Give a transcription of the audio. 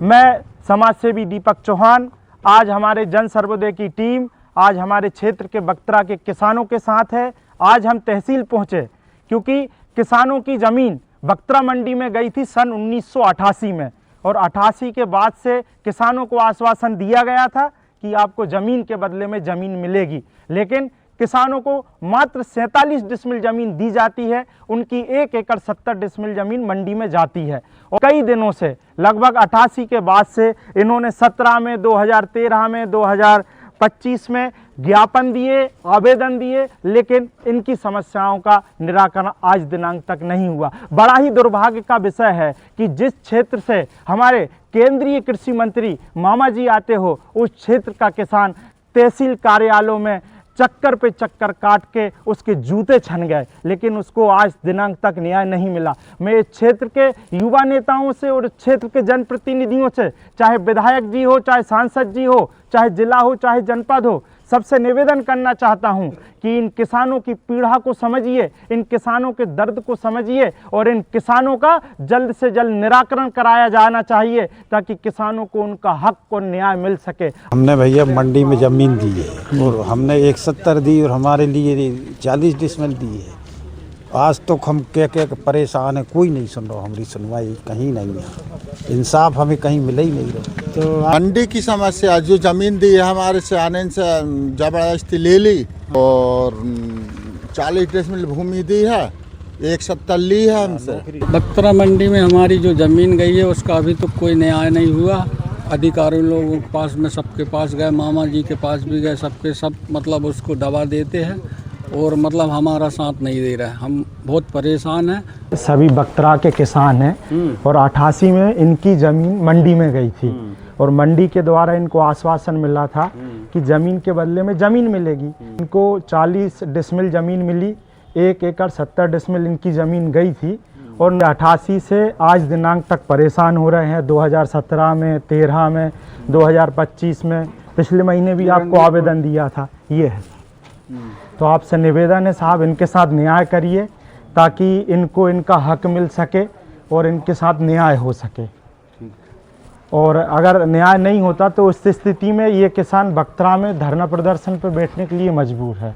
मैं समाज सेवी दीपक चौहान आज हमारे जन सर्वोदय की टीम आज हमारे क्षेत्र के बक्तरा के किसानों के साथ है। आज हम तहसील पहुँचे क्योंकि किसानों की ज़मीन बक्तरा मंडी में गई थी सन 1988 में, और 88 के बाद से किसानों को आश्वासन दिया गया था कि आपको ज़मीन के बदले में ज़मीन मिलेगी, लेकिन किसानों को मात्र 47 डिसमिल ज़मीन दी जाती है। उनकी 1 एकड़ 70 डिसमिल ज़मीन मंडी में जाती है। और कई दिनों से लगभग 88 के बाद से इन्होंने 17 में, 2013 में, 2025 में ज्ञापन दिए, आवेदन दिए, लेकिन इनकी समस्याओं का निराकरण आज दिनांक तक नहीं हुआ। बड़ा ही दुर्भाग्य का विषय है कि जिस क्षेत्र से हमारे केंद्रीय कृषि मंत्री मामा जी आते हो, उस क्षेत्र का किसान तहसील कार्यालयों में चक्कर पे चक्कर काट के उसके जूते छन गए, लेकिन उसको आज दिनांक तक न्याय नहीं मिला। मैं इस क्षेत्र के युवा नेताओं से और इस क्षेत्र के जनप्रतिनिधियों से, चाहे विधायक जी हो, चाहे सांसद जी हो, चाहे जिला हो, चाहे जनपद हो, सबसे निवेदन करना चाहता हूं कि इन किसानों की पीड़ा को समझिए, इन किसानों के दर्द को समझिए और इन किसानों का जल्द से जल्द निराकरण कराया जाना चाहिए ताकि किसानों को उनका हक और न्याय मिल सके। हमने भैया मंडी में ज़मीन दी है और हमने 170 दी और हमारे लिए 40 डिसमिल दी है। आज तो हम क्या परेशान है, कोई नहीं सुन रहा, हमारी सुनवाई कहीं नहीं है, इंसाफ हमें कहीं मिल ही नहीं रहा। तो मंडी की समस्या, जो ज़मीन दी है हमारे से आने से ज़बरदस्ती ले ली और 40 डिसमिल भूमि दी है, 170 ली है हमसे। बक्तरा मंडी में हमारी जो ज़मीन गई है उसका अभी तो कोई न्याय नहीं हुआ। अधिकारी लोगों के पास में सबके पास गए, मामा जी के पास भी गए, सबके सब मतलब उसको दबा देते हैं और मतलब हमारा साथ नहीं दे रहा है। हम बहुत परेशान हैं। सभी बक्तरा के किसान हैं और 88 में इनकी ज़मीन मंडी में गई थी और मंडी के द्वारा इनको आश्वासन मिला था कि ज़मीन के बदले में ज़मीन मिलेगी। इनको 40 डिसमिल ज़मीन मिली, 1 एकड़ 70 डिसमिल इनकी ज़मीन गई थी और 88 से आज दिनांक तक परेशान हो रहे हैं। 2017 में, 13 में, 2025 में, पिछले महीने भी आपको आवेदन दिया था। ये है, तो आपसे निवेदन है साहब, इनके साथ न्याय करिए ताकि इनको इनका हक मिल सके और इनके साथ न्याय हो सके। और अगर न्याय नहीं होता तो उस स्थिति में ये किसान बक्तरा में धरना प्रदर्शन पर बैठने के लिए मजबूर है।